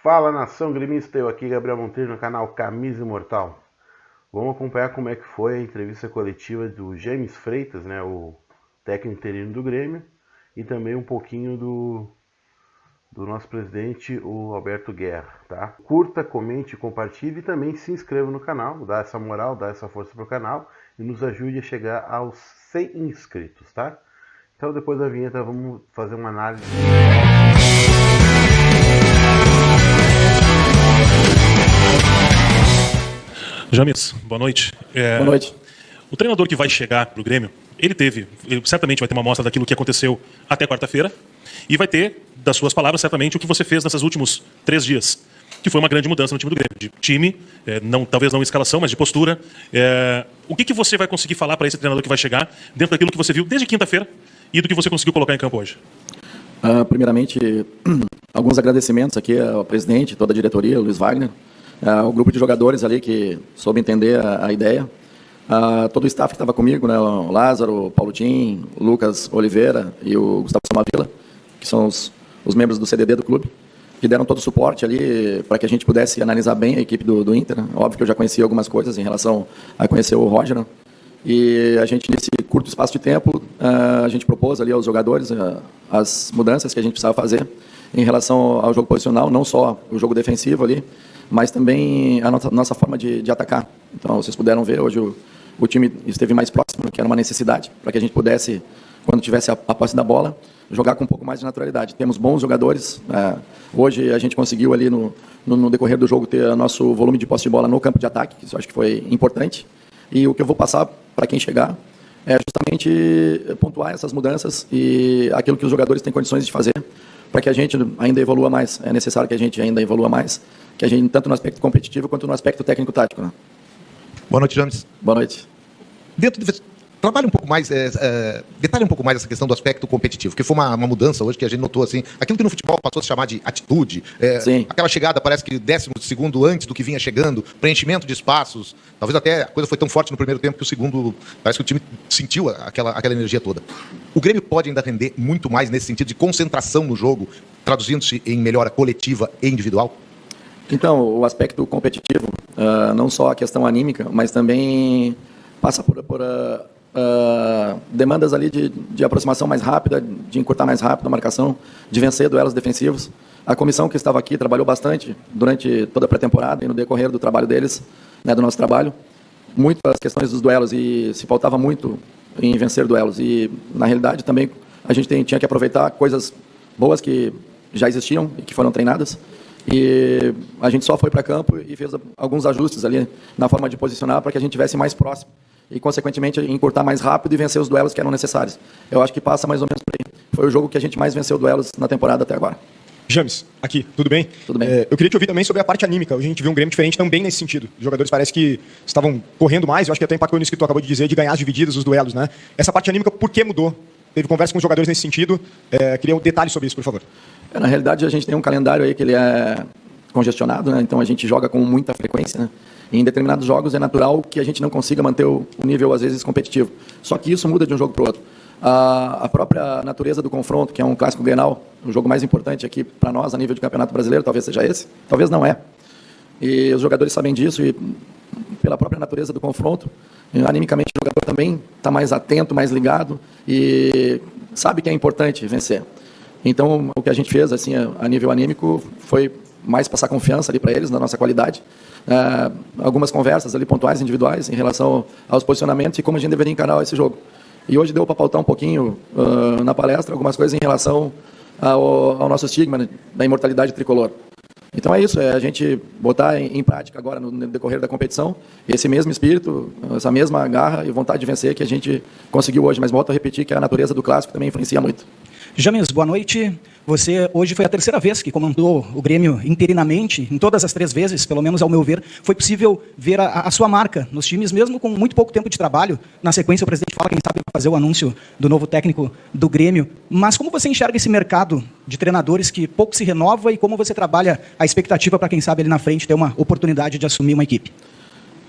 Fala, nação gremista, eu aqui, Gabriel Monteiro, no canal Camisa Imortal. Vamos acompanhar como é que foi a entrevista coletiva do James Freitas, né, o técnico interino do Grêmio, e também um pouquinho do nosso presidente, o Alberto Guerra, tá? Curta, comente, compartilhe e também se inscreva no canal, dá essa moral, dá essa força pro canal e nos ajude a chegar aos 100 inscritos, tá? Então depois da vinheta vamos fazer uma análise. James, boa noite. Boa noite. O treinador que vai chegar para o Grêmio, ele certamente vai ter uma amostra daquilo que aconteceu até quarta-feira e vai ter, das suas palavras, certamente, o que você fez nesses últimos 3 dias, que foi uma grande mudança no time do Grêmio, de time, talvez não em escalação, mas de postura. O que você vai conseguir falar para esse treinador que vai chegar dentro daquilo que você viu desde quinta-feira e do que você conseguiu colocar em campo hoje? Primeiramente, alguns agradecimentos aqui ao presidente, toda a diretoria, Luiz Wagner, o grupo de jogadores ali que soube entender a ideia, todo o staff que estava comigo, né, o Lázaro, o Paulo Tim, o Lucas Oliveira e o Gustavo Samavila, que são os membros do CDD do clube, que deram todo o suporte ali para que a gente pudesse analisar bem a equipe do Inter. Né? Óbvio que eu já conhecia algumas coisas em relação a conhecer o Roger, né? E a gente, nesse curto espaço de tempo, a gente propôs ali aos jogadores as mudanças que a gente precisava fazer em relação ao jogo posicional, não só o jogo defensivo ali, mas também a nossa forma de atacar. Então, vocês puderam ver, hoje o time esteve mais próximo, que era uma necessidade, para que a gente pudesse, quando tivesse a posse da bola, jogar com um pouco mais de naturalidade. Temos bons jogadores. Hoje a gente conseguiu ali no decorrer do jogo ter nosso volume de posse de bola no campo de ataque, isso eu acho que foi importante. E o que eu vou passar para quem chegar é justamente pontuar essas mudanças e aquilo que os jogadores têm condições de fazer para que a gente ainda evolua mais. É necessário que a gente ainda evolua mais, que a gente, tanto no aspecto competitivo quanto no aspecto técnico-tático. Né? Boa noite, James. Boa noite. Trabalhe um pouco mais, detalhe um pouco mais essa questão do aspecto competitivo, que foi uma mudança hoje que a gente notou, assim, aquilo que no futebol passou a se chamar de atitude, aquela chegada parece que 10º antes do que vinha chegando, preenchimento de espaços, talvez até a coisa foi tão forte no primeiro tempo que o segundo, parece que o time sentiu aquela energia toda. O Grêmio pode ainda render muito mais nesse sentido de concentração no jogo, traduzindo-se em melhora coletiva e individual? Então, o aspecto competitivo, não só a questão anímica, mas também passa por demandas ali de aproximação mais rápida, de encurtar mais rápido a marcação, de vencer duelos defensivos. A comissão que estava aqui trabalhou bastante durante toda a pré-temporada e no decorrer do trabalho deles, né, do nosso trabalho, muito as questões dos duelos e se faltava muito em vencer duelos. E, na realidade, também a gente tinha que aproveitar coisas boas que já existiam e que foram treinadas. E a gente só foi para campo e fez alguns ajustes ali na forma de posicionar para que a gente estivesse mais próximo e, consequentemente, encurtar mais rápido e vencer os duelos que eram necessários. Eu acho que passa mais ou menos por aí. Foi o jogo que a gente mais venceu duelos na temporada até agora. James, aqui, tudo bem? Tudo bem. Eu queria te ouvir também sobre a parte anímica. Hoje a gente viu um Grêmio diferente também nesse sentido. Os jogadores parece que estavam correndo mais, eu acho que até impactou nisso que tu acabou de dizer, de ganhar as divididas, os duelos, né? Essa parte anímica, por que mudou? Teve conversa com os jogadores nesse sentido. Queria um detalhe sobre isso, por favor. Na realidade, a gente tem um calendário aí que ele é congestionado, né? Então a gente joga com muita frequência, né? E em determinados jogos é natural que a gente não consiga manter o nível, às vezes, competitivo. Só que isso muda de um jogo para o outro. A própria natureza do confronto, que é um clássico Grenal, o jogo mais importante aqui para nós a nível de campeonato brasileiro, talvez seja esse, talvez não é. E os jogadores sabem disso e, pela própria natureza do confronto, animicamente o jogador também está mais atento, mais ligado e sabe que é importante vencer. Então, o que a gente fez assim, a nível anímico foi mais passar confiança ali para eles, na nossa qualidade. Algumas conversas ali pontuais, individuais, em relação aos posicionamentos e como a gente deveria encarar esse jogo. E hoje deu para pautar um pouquinho na palestra algumas coisas em relação ao nosso estigma, né, da imortalidade tricolor. Então é isso, é a gente botar em prática agora no decorrer da competição esse mesmo espírito, essa mesma garra e vontade de vencer que a gente conseguiu hoje. Mas volto a repetir que a natureza do clássico também influencia muito. James, boa noite. Você hoje foi a 3ª vez que comandou o Grêmio interinamente. Em todas as 3 vezes, pelo menos ao meu ver, foi possível ver a sua marca nos times, mesmo com muito pouco tempo de trabalho. Na sequência, o presidente fala, quem sabe, fazer o anúncio do novo técnico do Grêmio. Mas como você enxerga esse mercado de treinadores que pouco se renova e como você trabalha a expectativa para, quem sabe, ali na frente ter uma oportunidade de assumir uma equipe?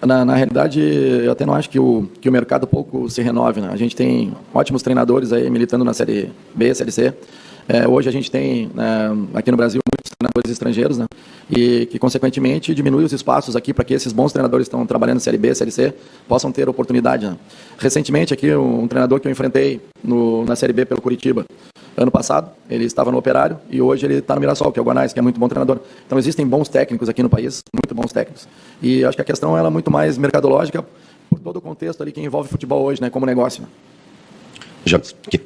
Na realidade, eu até não acho que o mercado pouco se renove, né? A gente tem ótimos treinadores aí militando na Série B, Série C. Hoje a gente tem, aqui no Brasil, muitos treinadores estrangeiros, né? e que, consequentemente, diminui os espaços aqui para que esses bons treinadores que estão trabalhando em Série B, Série C, possam ter oportunidade. Né? Recentemente, aqui, um treinador que eu enfrentei na Série B pelo Curitiba, ano passado, ele estava no Operário e hoje ele está no Mirassol, que é o Guanais, que é muito bom treinador. Então, existem bons técnicos aqui no país, muito bons técnicos. E acho que a questão ela é muito mais mercadológica por todo o contexto ali que envolve futebol hoje, né, como negócio. Né? James, aqui.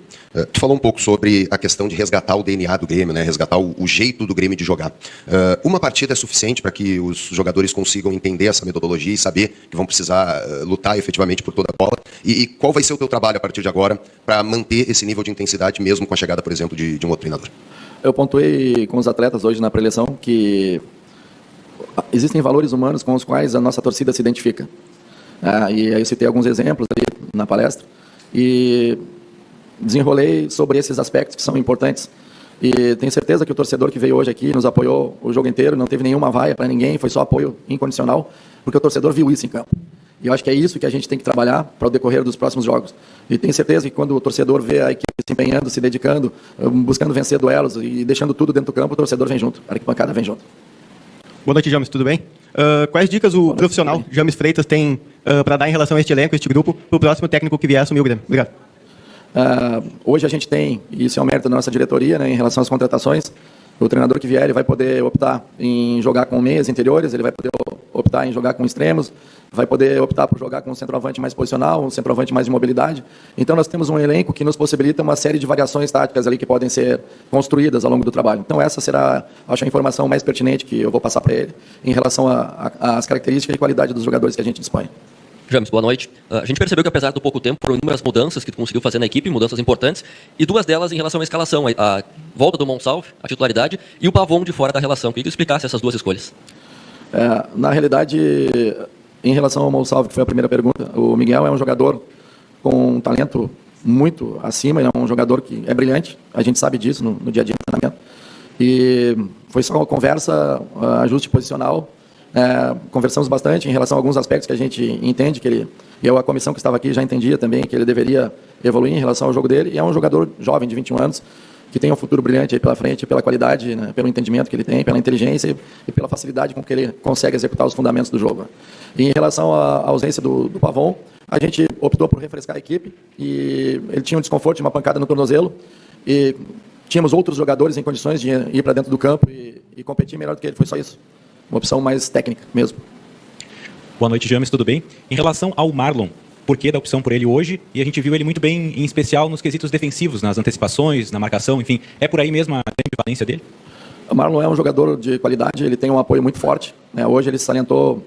Tu falou um pouco sobre a questão de resgatar o DNA do Grêmio, né? Resgatar o jeito do Grêmio de jogar. Uma partida é suficiente para que os jogadores consigam entender essa metodologia e saber que vão precisar lutar efetivamente por toda a bola? E qual vai ser o teu trabalho a partir de agora para manter esse nível de intensidade, mesmo com a chegada, por exemplo, de um outro treinador? Eu pontuei com os atletas hoje na preleção que existem valores humanos com os quais a nossa torcida se identifica. E aí eu citei alguns exemplos ali na palestra e desenrolei sobre esses aspectos que são importantes. E tenho certeza que o torcedor que veio hoje aqui nos apoiou o jogo inteiro, não teve nenhuma vaia para ninguém, foi só apoio incondicional, porque o torcedor viu isso em campo. E eu acho que é isso que a gente tem que trabalhar para o decorrer dos próximos jogos. E tenho certeza que quando o torcedor vê a equipe se empenhando, se dedicando, buscando vencer duelos e deixando tudo dentro do campo, o torcedor vem junto, a arquibancada vem junto. Boa noite, James, tudo bem? Quais dicas o profissional James Freitas tem para dar em relação a este elenco, a este grupo, para o próximo técnico que vier assumir o Grêmio? Obrigado. Hoje a gente tem, e isso é um mérito da nossa diretoria, né, em relação às contratações, o treinador que vier ele vai poder optar em jogar com meias interiores, ele vai poder optar em jogar com extremos, vai poder optar por jogar com um centroavante mais posicional, um centroavante mais de mobilidade. Então nós temos um elenco que nos possibilita uma série de variações táticas ali que podem ser construídas ao longo do trabalho. Então essa será, acho, a informação mais pertinente que eu vou passar para ele em relação às características e qualidade dos jogadores que a gente dispõe. James, boa noite. A gente percebeu que apesar do pouco tempo, foram inúmeras mudanças que tu conseguiu fazer na equipe, mudanças importantes, e duas delas em relação à escalação, a volta do Monsalve, a titularidade, e o Pavon de fora da relação. Queria que tu explicasse essas duas escolhas. Na realidade, em relação ao Monsalve, que foi a primeira pergunta, o Miguel é um jogador com um talento muito acima, ele é um jogador que é brilhante, a gente sabe disso no dia a dia do treinamento, e foi só uma conversa, ajuste posicional. Conversamos bastante em relação a alguns aspectos que a gente entende que ele, e a comissão que estava aqui já entendia também que ele deveria evoluir em relação ao jogo dele, e é um jogador jovem de 21 anos que tem um futuro brilhante aí pela frente, pela qualidade, né, pelo entendimento que ele tem, pela inteligência e pela facilidade com que ele consegue executar os fundamentos do jogo. E em relação à ausência do Pavon, a gente optou por refrescar a equipe e ele tinha um desconforto de uma pancada no tornozelo e tínhamos outros jogadores em condições de ir para dentro do campo e competir melhor do que ele, foi só isso. Uma opção mais técnica mesmo. Boa noite, James, tudo bem? Em relação ao Marlon, por que da opção por ele hoje? E a gente viu ele muito bem, em especial nos quesitos defensivos, nas antecipações, na marcação, enfim. É por aí mesmo a grande valência dele? O Marlon é um jogador de qualidade, ele tem um apoio muito forte. Né? Hoje ele se salientou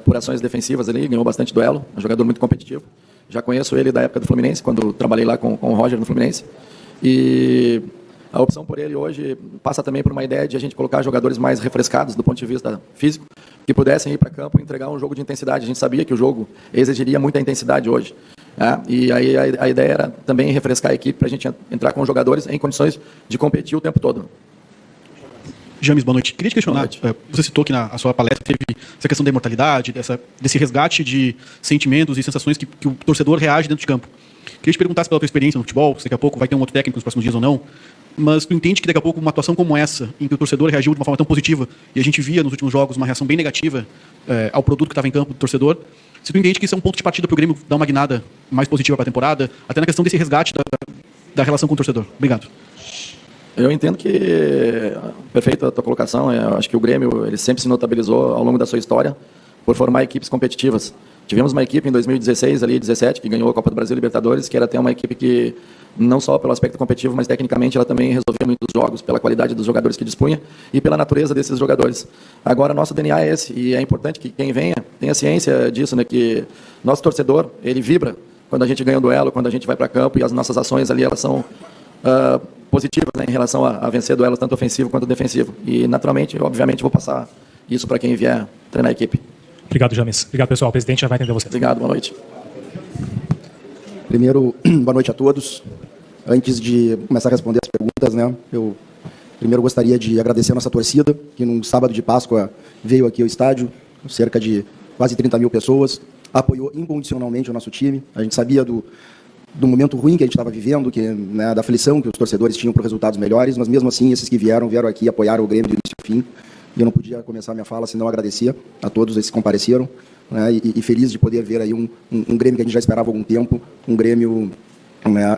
por ações defensivas ali, ganhou bastante duelo, é um jogador muito competitivo. Já conheço ele da época do Fluminense, quando trabalhei lá com o Roger no Fluminense. E a opção por ele hoje passa também por uma ideia de a gente colocar jogadores mais refrescados do ponto de vista físico, que pudessem ir para campo e entregar um jogo de intensidade. A gente sabia que o jogo exigiria muita intensidade hoje. E aí a ideia era também refrescar a equipe para a gente entrar com jogadores em condições de competir o tempo todo. James, boa noite. Queria te questionar, você citou que na sua palestra teve essa questão da imortalidade, desse resgate de sentimentos e sensações que o torcedor reage dentro de campo. Queria te perguntar se pela tua experiência no futebol, se daqui a pouco vai ter um outro técnico nos próximos dias ou não, mas tu entende que daqui a pouco uma atuação como essa, em que o torcedor reagiu de uma forma tão positiva, e a gente via nos últimos jogos uma reação bem negativa ao produto que estava em campo do torcedor, se tu entende que isso é um ponto de partida para o Grêmio dar uma guinada mais positiva para a temporada, até na questão desse resgate da relação com o torcedor. Obrigado. Eu entendo que, perfeita a tua colocação, eu acho que o Grêmio ele sempre se notabilizou ao longo da sua história por formar equipes competitivas. Tivemos uma equipe em 2016, ali 17, que ganhou a Copa do Brasil e Libertadores, que era até uma equipe que, não só pelo aspecto competitivo, mas tecnicamente ela também resolvia muitos jogos, pela qualidade dos jogadores que dispunha e pela natureza desses jogadores. Agora, nosso DNA é esse, e é importante que quem venha tenha ciência disso, né, que nosso torcedor, ele vibra quando a gente ganha um duelo, quando a gente vai para campo, e as nossas ações ali, elas são positivas, né, em relação a vencer duelos tanto ofensivo quanto defensivo. E, naturalmente, obviamente, vou passar isso para quem vier treinar a equipe. Obrigado, James. Obrigado, pessoal. O presidente já vai atender você. Obrigado, boa noite. Primeiro, boa noite a todos. Antes de começar a responder as perguntas, né, eu primeiro gostaria de agradecer a nossa torcida, que no sábado de Páscoa veio aqui ao estádio, cerca de quase 30 mil pessoas, apoiou incondicionalmente o nosso time. A gente sabia do momento ruim que a gente estava vivendo, né, da aflição que os torcedores tinham por resultados melhores, mas mesmo assim, esses que vieram aqui apoiar o Grêmio do início ao fim. e eu não podia começar minha fala senão agradecer a todos esses que compareceram, né, e feliz de poder ver aí um Grêmio que a gente já esperava há algum tempo, um Grêmio, né,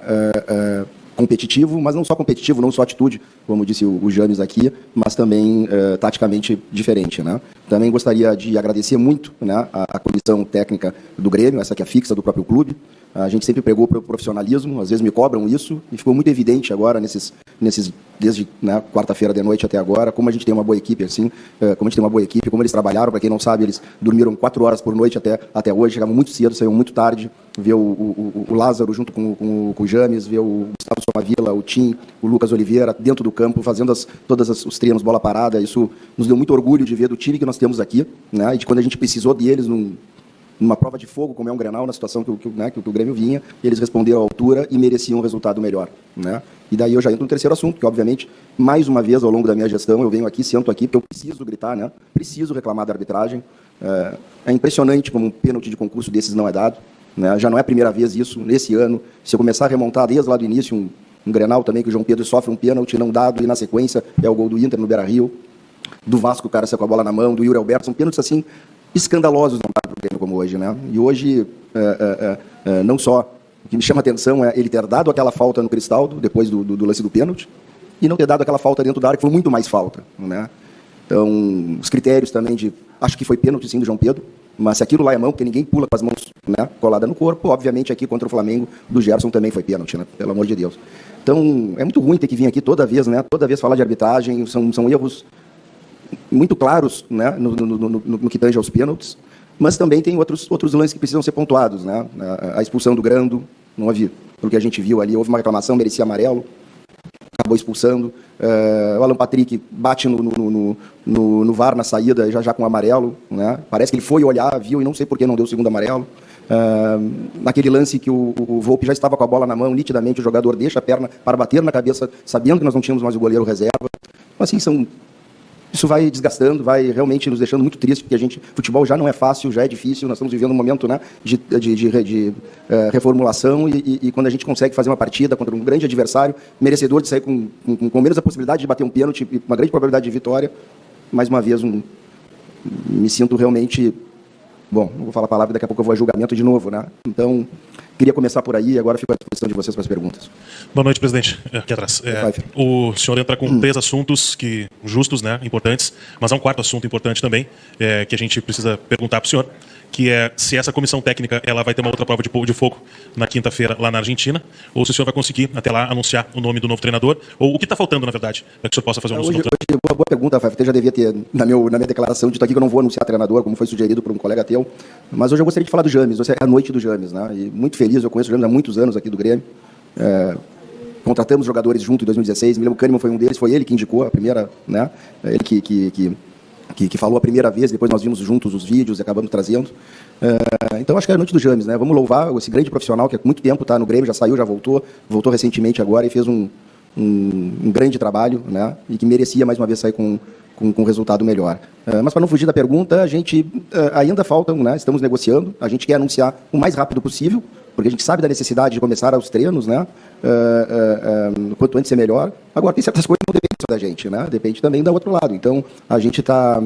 competitivo, mas não só competitivo, não só atitude, como disse o James aqui, mas também taticamente diferente, né? Também gostaria de agradecer muito, né, a comissão técnica do Grêmio, essa que é fixa do próprio clube. A gente sempre pregou para o profissionalismo, às vezes me cobram isso, e ficou muito evidente agora, desde, né, quarta-feira de noite até agora, como a gente tem uma boa equipe, assim, como eles trabalharam. Para quem não sabe, eles dormiram 4 horas por noite até hoje, chegavam muito cedo, saíam muito tarde, ver o Lázaro junto com o James, ver o Gustavo Somavila, o Tim, o Lucas Oliveira dentro do campo, fazendo todos os treinos bola parada. Isso nos deu muito orgulho de ver do time que nós temos aqui, né, e de quando a gente precisou deles numa prova de fogo, como é um Grenal, na situação que o Grêmio vinha, eles responderam à altura e mereciam um resultado melhor, né? E daí eu já entro no terceiro assunto, que obviamente, mais uma vez ao longo da minha gestão, eu venho aqui, sento aqui, porque eu preciso gritar, né? Preciso reclamar da arbitragem. É impressionante como um pênalti de concurso desses não é dado, né? Já não é a primeira vez isso, nesse ano. Se eu começar a remontar desde lá do início, um Grenal também, que o João Pedro sofre um pênalti não dado, e na sequência é o gol do Inter no Beira-Rio, do Vasco, o cara saiu com a bola na mão, do Yuri Alberto, são pênaltis assim, escandalosos não dá para o Grêmio como hoje, né? E hoje, não só, o que me chama a atenção é ele ter dado aquela falta no Cristaldo, depois do lance do pênalti, e não ter dado aquela falta dentro da área, que foi muito mais falta, né? Então, os critérios também acho que foi pênalti sim do João Pedro, mas se aquilo lá é mão, porque ninguém pula com as mãos, né, coladas no corpo, obviamente aqui contra o Flamengo, do Gerson também foi pênalti, né? Pelo amor de Deus. Então, é muito ruim ter que vir aqui toda vez, né? Toda vez falar de arbitragem, são erros muito claros, né, no que tange aos pênaltis, mas também tem outros lances que precisam ser pontuados, né? A expulsão do Grando, não havia, pelo que a gente viu ali, houve uma reclamação, merecia amarelo, acabou expulsando. O Alan Patrick bate no VAR na saída, já com amarelo, né? Parece que ele foi olhar, viu, e não sei por que não deu o segundo amarelo. Naquele lance que o Volpi já estava com a bola na mão, nitidamente o jogador deixa a perna para bater na cabeça, sabendo que nós não tínhamos mais o goleiro reserva. Assim, isso vai desgastando, vai realmente nos deixando muito triste, porque futebol já não é fácil, já é difícil, nós estamos vivendo um momento, né, de reformulação, e quando a gente consegue fazer uma partida contra um grande adversário, merecedor de sair com menos a possibilidade de bater um pênalti, uma grande probabilidade de vitória, mais uma vez me sinto realmente... Bom, não vou falar a palavra, daqui a pouco eu vou a julgamento de novo, né? Então, queria começar por aí, agora fico à disposição de vocês para as perguntas. Boa noite, presidente. Aqui atrás. O senhor entra com 3 assuntos justos, né, importantes, mas há um 4º assunto importante também, que a gente precisa perguntar para o senhor, que é se essa comissão técnica ela vai ter uma outra prova de fogo na quinta-feira lá na Argentina, ou se o senhor vai conseguir até lá anunciar o nome do novo treinador, ou o que está faltando, na verdade, para que o senhor possa fazer um anúncio. Boa pergunta, Rafael. Até já devia ter, na minha declaração, dito aqui que eu não vou anunciar treinador, como foi sugerido por um colega teu, mas hoje eu gostaria de falar do James. Hoje é a noite do James, né? E muito feliz, eu conheço o James há muitos anos aqui do Grêmio. Contratamos jogadores junto em 2016, o Kahneman foi um deles, foi ele que indicou a primeira, né? Ele que falou a primeira vez, depois nós vimos juntos os vídeos e acabamos trazendo. Então acho que é a noite do James, né? Vamos louvar esse grande profissional que há muito tempo está no Grêmio, já saiu, já voltou recentemente agora e fez um grande trabalho, né? E que merecia mais uma vez sair com um resultado melhor. Mas para não fugir da pergunta, a gente ainda faltam, né? Estamos negociando, a gente quer anunciar o mais rápido possível, porque a gente sabe da necessidade de começar os treinos, né? Quanto antes é melhor. Agora, tem certas coisas que não dependem só da gente, né? Depende também do outro lado. Então, a gente está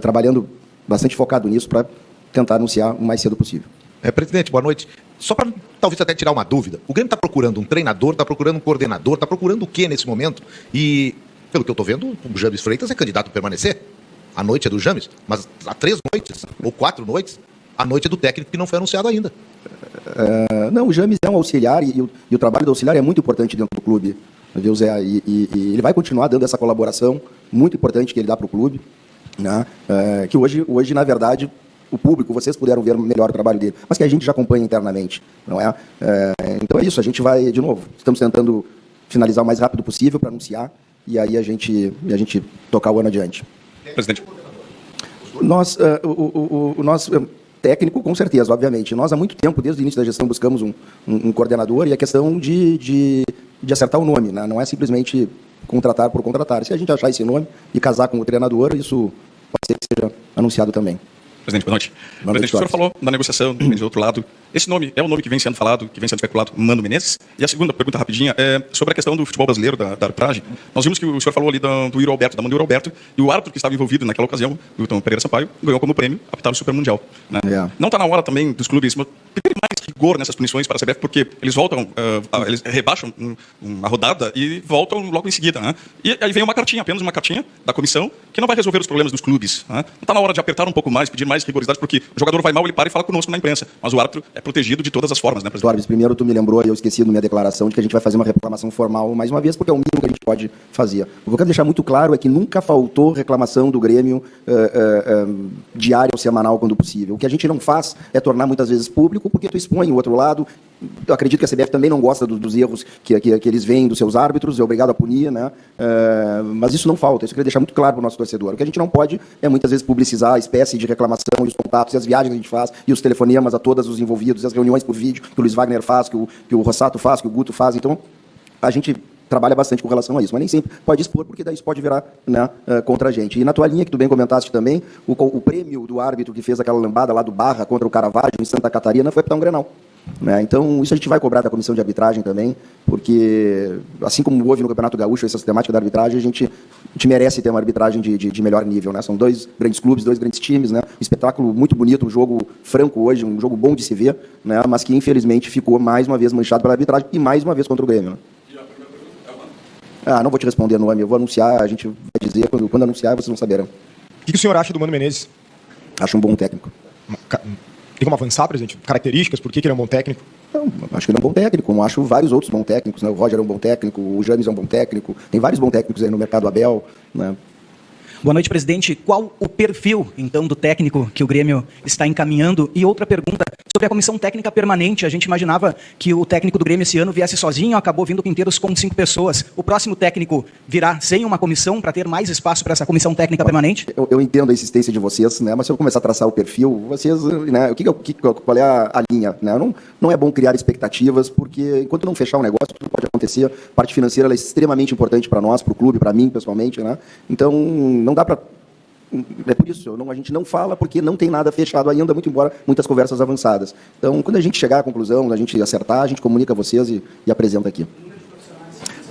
trabalhando bastante focado nisso para tentar anunciar o mais cedo possível. Presidente, boa noite. Só para talvez até tirar uma dúvida, o Grêmio está procurando um treinador, está procurando um coordenador, está procurando o quê nesse momento? E, pelo que eu estou vendo, o James Freitas é candidato a permanecer. A noite é do James, mas há 3 noites, ou 4 noites, a noite é do técnico que não foi anunciado ainda. Não, o James é um auxiliar e o trabalho do auxiliar é muito importante dentro do clube, viu, Zé? E ele vai continuar dando essa colaboração muito importante que ele dá para o clube, né? Que hoje, na verdade, o público, vocês puderam ver melhor o trabalho dele, mas que a gente já acompanha internamente, não é? Então é isso, a gente vai, de novo, estamos tentando finalizar o mais rápido possível para anunciar e aí a gente tocar o ano adiante. Presidente. O nosso técnico, com certeza, obviamente. Nós, há muito tempo, desde o início da gestão, buscamos um coordenador e a questão de acertar o nome, né? Não é simplesmente contratar por contratar. Se a gente achar esse nome e casar com o treinador, isso pode ser que seja anunciado também. Presidente, boa noite. Boa noite, Presidente, o senhor falou da negociação do outro lado. Esse nome é o nome que vem sendo falado, que vem sendo especulado, Mano Menezes. E a segunda pergunta rapidinha é sobre a questão do futebol brasileiro, da arbitragem. Nós vimos que o senhor falou ali do Yuri Alberto, da mão do Yuri Alberto, e o árbitro que estava envolvido naquela ocasião, o Wilton Pereira Sampaio, ganhou como prêmio apitar o Super Mundial. Né? Não está na hora também dos clubes ter mais rigor nessas punições para a CBF, porque eles voltam, eles rebaixam uma rodada e voltam logo em seguida. Né? E aí vem uma cartinha, apenas uma cartinha da comissão, que não vai resolver os problemas dos clubes. Né? Não está na hora de apertar um pouco mais, pedir mais rigorosidade, porque o jogador vai mal, ele para e fala conosco na imprensa. Mas o árbitro é protegido de todas as formas, né, presidente? Árbitro, primeiro tu me lembrou, e eu esqueci na minha declaração, de que a gente vai fazer uma reclamação formal mais uma vez, porque é o mínimo que a gente pode fazer. O que eu quero deixar muito claro é que nunca faltou reclamação do Grêmio diária ou semanal, quando possível. O que a gente não faz é tornar muitas vezes público, porque tu expõe o outro lado. Eu acredito que a CBF também não gosta dos erros que eles veem dos seus árbitros, é obrigado a punir, né? Mas isso não falta, isso eu queria deixar muito claro para o nosso torcedor. O que a gente não pode é muitas vezes publicizar a espécie de reclamação, e os contatos, e as viagens que a gente faz, e os telefonemas a todos os envolvidos, e as reuniões por vídeo que o Luiz Wagner faz, que o Rossato faz, que o Guto faz. Então, a gente trabalha bastante com relação a isso, mas nem sempre pode expor, porque daí isso pode virar, né, contra a gente. E na tua linha, que tu bem comentaste também, o prêmio do árbitro que fez aquela lambada lá do Barra contra o Caravaggio em Santa Catarina foi apitar um Grenal. Né? Então, isso a gente vai cobrar da comissão de arbitragem também, porque, assim como houve no Campeonato Gaúcho essa sistemática da arbitragem, a gente merece ter uma arbitragem de melhor nível. Né? São dois grandes clubes, dois grandes times, né? Um espetáculo muito bonito, um jogo franco hoje, um jogo bom de se ver, né? Mas que, infelizmente, ficou mais uma vez manchado pela arbitragem e mais uma vez contra o Grêmio. Né? Não vou te responder nome, eu vou anunciar, a gente vai dizer, quando anunciar, vocês não saberão. O que o senhor acha do Mano Menezes? Acho um bom técnico. Tem como avançar, presidente? Características, por que ele é um bom técnico? Não, acho que ele é um bom técnico, como acho vários outros bons técnicos. Né? O Roger é um bom técnico, o James é um bom técnico, tem vários bons técnicos aí no mercado, Abel. Né? Boa noite, presidente. Qual o perfil, então, do técnico que o Grêmio está encaminhando? E outra pergunta sobre a comissão técnica permanente. A gente imaginava que o técnico do Grêmio esse ano viesse sozinho, acabou vindo inteiros com 5 pessoas. O próximo técnico virá sem uma comissão para ter mais espaço para essa comissão técnica permanente? Eu entendo a insistência de vocês, né? Mas se eu começar a traçar o perfil, vocês, né? Qual é a linha? Né? Não é bom criar expectativas, porque enquanto não fechar o negócio, tudo pode acontecer. A parte financeira ela é extremamente importante para nós, para o clube, para mim, pessoalmente. Né? Então, não dá para... É por isso, a gente não fala, porque não tem nada fechado ainda, muito embora muitas conversas avançadas. Então, quando a gente chegar à conclusão, a gente acertar, a gente comunica a vocês e apresenta aqui.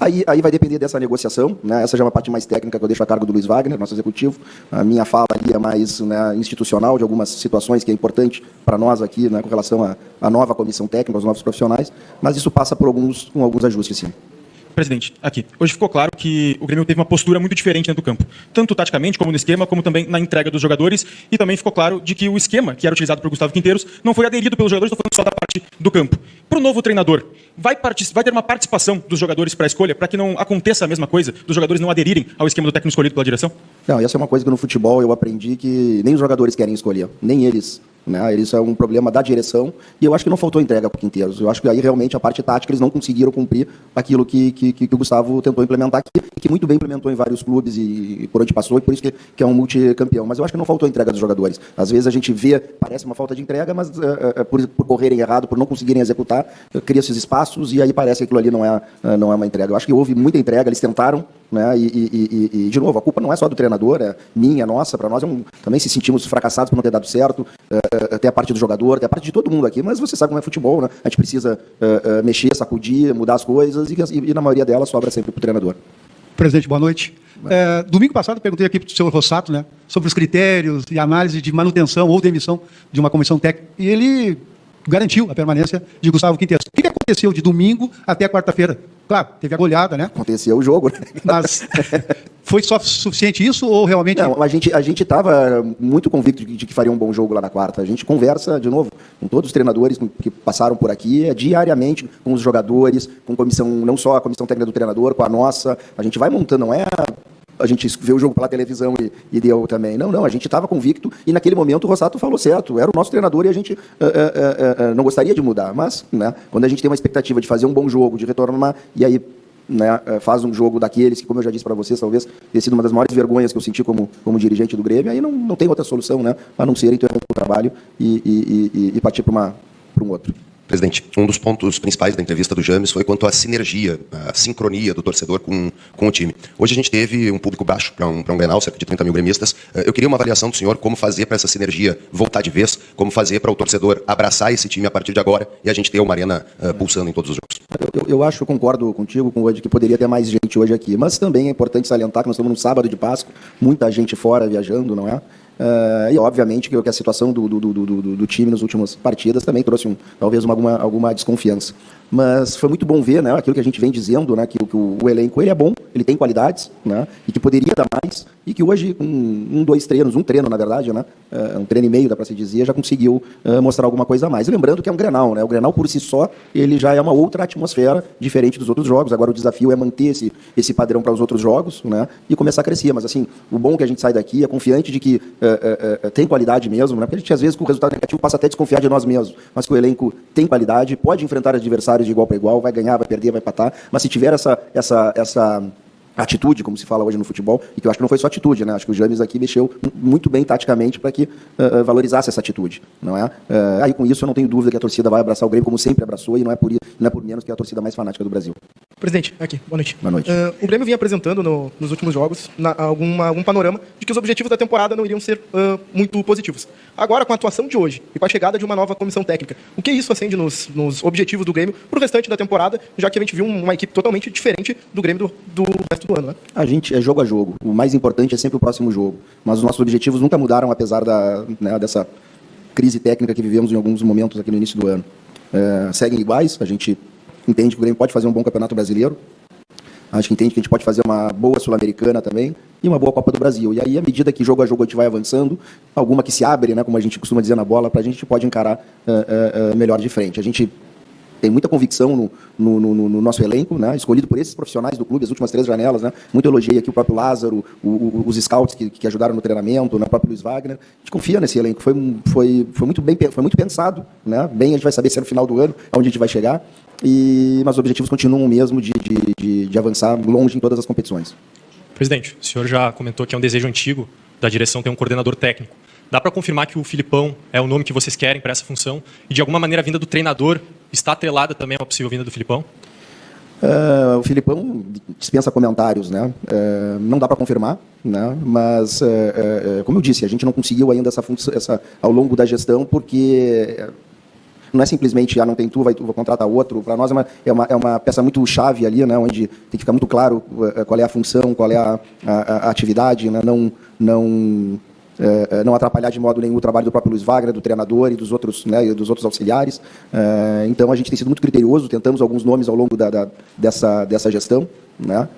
Aí vai depender dessa negociação, né? Essa já é uma parte mais técnica que eu deixo a cargo do Luiz Wagner, nosso executivo. A minha fala ali é mais, né, institucional, de algumas situações que é importante para nós aqui, né, com relação à nova comissão técnica, aos novos profissionais, mas isso passa por alguns ajustes, sim. Presidente, aqui. Hoje ficou claro que o Grêmio teve uma postura muito diferente dentro do campo. Tanto taticamente, como no esquema, como também na entrega dos jogadores. E também ficou claro de que o esquema que era utilizado por Gustavo Quinteiros não foi aderido pelos jogadores, estou falando só da parte do campo. Para o novo treinador, vai ter uma participação dos jogadores para a escolha, para que não aconteça a mesma coisa, dos jogadores não aderirem ao esquema do técnico escolhido pela direção? Não, essa é uma coisa que no futebol eu aprendi que nem os jogadores querem escolher, nem eles. Né? Isso é um problema da direção e eu acho que não faltou entrega para o Quinteiros. Eu acho que aí realmente a parte tática eles não conseguiram cumprir aquilo que o Gustavo tentou implementar aqui, e que muito bem implementou em vários clubes e por onde passou, e por isso que é um multicampeão. Mas eu acho que não faltou entrega dos jogadores. Às vezes a gente vê, parece uma falta de entrega, mas por correrem errado, por não conseguirem executar, cria esses espaços e aí parece que aquilo ali não é uma entrega. Eu acho que houve muita entrega, eles tentaram, né? E de novo, a culpa não é só do treinador, é minha, nossa, para nós também se sentimos fracassados por não ter dado certo, tem a parte do jogador, tem a parte de todo mundo aqui, mas você sabe como é futebol, né? A gente precisa mexer, sacudir, mudar as coisas e na maioria delas sobra sempre para o treinador. Presidente, boa noite. Domingo passado eu perguntei aqui para o senhor Rossato, né, sobre os critérios e análise de manutenção ou demissão de uma comissão técnica, e ele garantiu a permanência de Gustavo Quinteiros. O que aconteceu de domingo até quarta-feira? Claro, teve a goleada, né? Aconteceu o jogo, né? Mas foi só suficiente isso ou realmente... Não, a gente estava muito convicto de que faria um bom jogo lá na quarta. A gente conversa, de novo, com todos os treinadores que passaram por aqui, diariamente com os jogadores, com comissão, não só a comissão técnica do treinador, com a nossa. A gente vai montando, não é... A gente vê o jogo pela televisão e deu também. Não, a gente estava convicto e naquele momento o Rossato falou certo, era o nosso treinador e a gente não gostaria de mudar, mas, né, quando a gente tem uma expectativa de fazer um bom jogo, de retornar, e aí, né, faz um jogo daqueles que, como eu já disse para vocês, talvez tenha sido uma das maiores vergonhas que eu senti como dirigente do Grêmio, aí não tem outra solução, né, a não ser interromper o trabalho e partir para um outro. Presidente, um dos pontos principais da entrevista do James foi quanto à sinergia, a sincronia do torcedor com o time. Hoje a gente teve um público baixo para um Grenal, cerca de 30 mil gremistas. Eu queria uma avaliação do senhor, como fazer para essa sinergia voltar de vez, como fazer para o torcedor abraçar esse time a partir de agora e a gente ter uma arena pulsando em todos os jogos. Eu acho, concordo contigo, com hoje, que poderia ter mais gente hoje aqui, mas também é importante salientar que nós estamos num sábado de Páscoa, muita gente fora viajando, não é? E obviamente que a situação do time nas últimas partidas também trouxe talvez alguma desconfiança. Mas foi muito bom ver, né, aquilo que a gente vem dizendo, né, que o elenco ele é bom, ele tem qualidades, né, e que poderia dar mais, e que hoje, com um treino, na verdade, né, um treino e meio, dá para se dizer, já conseguiu mostrar alguma coisa a mais. E lembrando que é um Grenal, né, o Grenal por si só, ele já é uma outra atmosfera, diferente dos outros jogos. Agora o desafio é manter esse padrão para os outros jogos, né, e começar a crescer. Mas assim, o bom é que a gente sai daqui é confiante de que tem qualidade mesmo, né, porque a gente às vezes com o resultado negativo passa até a desconfiar de nós mesmos, mas que o elenco tem qualidade, pode enfrentar adversários de igual para igual, vai ganhar, vai perder, vai empatar, mas se tiver essa atitude, como se fala hoje no futebol, e que eu acho que não foi só atitude, né? Acho que o James aqui mexeu muito bem taticamente para que valorizasse essa atitude, não é? Aí com isso eu não tenho dúvida que a torcida vai abraçar o Grêmio como sempre abraçou, e não é por menos que é a torcida mais fanática do Brasil. Presidente, aqui, boa noite. Boa noite. O Grêmio vinha apresentando nos últimos jogos algum panorama de que os objetivos da temporada não iriam ser muito positivos. Agora, com a atuação de hoje e com a chegada de uma nova comissão técnica, o que isso acende nos objetivos do Grêmio para o restante da temporada, já que a gente viu uma equipe totalmente diferente do Grêmio do resto do ano, né? A gente é jogo a jogo. O mais importante é sempre o próximo jogo. Mas os nossos objetivos nunca mudaram, apesar dessa crise técnica que vivemos em alguns momentos aqui no início do ano. Seguem iguais. A gente entende que o Grêmio pode fazer um bom Campeonato Brasileiro. A gente entende que a gente pode fazer uma boa Sul-Americana também e uma boa Copa do Brasil. E aí, à medida que jogo a jogo a gente vai avançando, alguma que se abre, né, como a gente costuma dizer na bola, a gente pode encarar melhor de frente. A gente tem muita convicção no nosso elenco, né, escolhido por esses profissionais do clube, as últimas 3 janelas, né, muito elogiei aqui o próprio Lázaro, os scouts que ajudaram no treinamento, né, o próprio Luiz Wagner. A gente confia nesse elenco, foi muito pensado, né, bem, a gente vai saber se é no final do ano, aonde a gente vai chegar, mas os objetivos continuam mesmo de avançar longe em todas as competições. Presidente, o senhor já comentou que é um desejo antigo da direção ter um coordenador técnico. Dá para confirmar que o Filipão é o nome que vocês querem para essa função? E, de alguma maneira, a vinda do treinador está atrelada também a uma possível vinda do Filipão? O Filipão dispensa comentários, né? Não dá para confirmar, né? Mas, como eu disse, a gente não conseguiu ainda essa ao longo da gestão, porque não é simplesmente, não tem tu, vai contratar outro. Para nós é uma peça muito chave ali, né? Onde tem que ficar muito claro qual é a função, qual é a atividade, né? Não atrapalhar de modo nenhum o trabalho do próprio Luiz Wagner, do treinador e dos outros, né, e dos outros auxiliares. Então a gente tem sido muito criterioso, tentamos alguns nomes ao longo dessa gestão, né,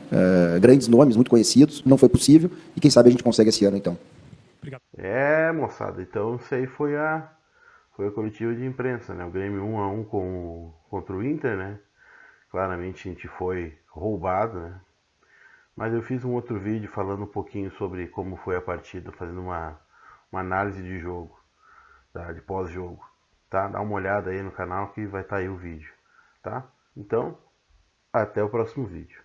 grandes nomes, muito conhecidos, não foi possível, e quem sabe a gente consegue esse ano, então. Obrigado. Moçada, então isso aí foi a coletiva de imprensa, né, o Grêmio 1-1 contra o Inter, né, claramente a gente foi roubado, né. Mas eu fiz um outro vídeo falando um pouquinho sobre como foi a partida, fazendo uma análise de jogo, tá? De pós-jogo, tá? Dá uma olhada aí no canal que vai estar aí o vídeo, tá? Então, até o próximo vídeo.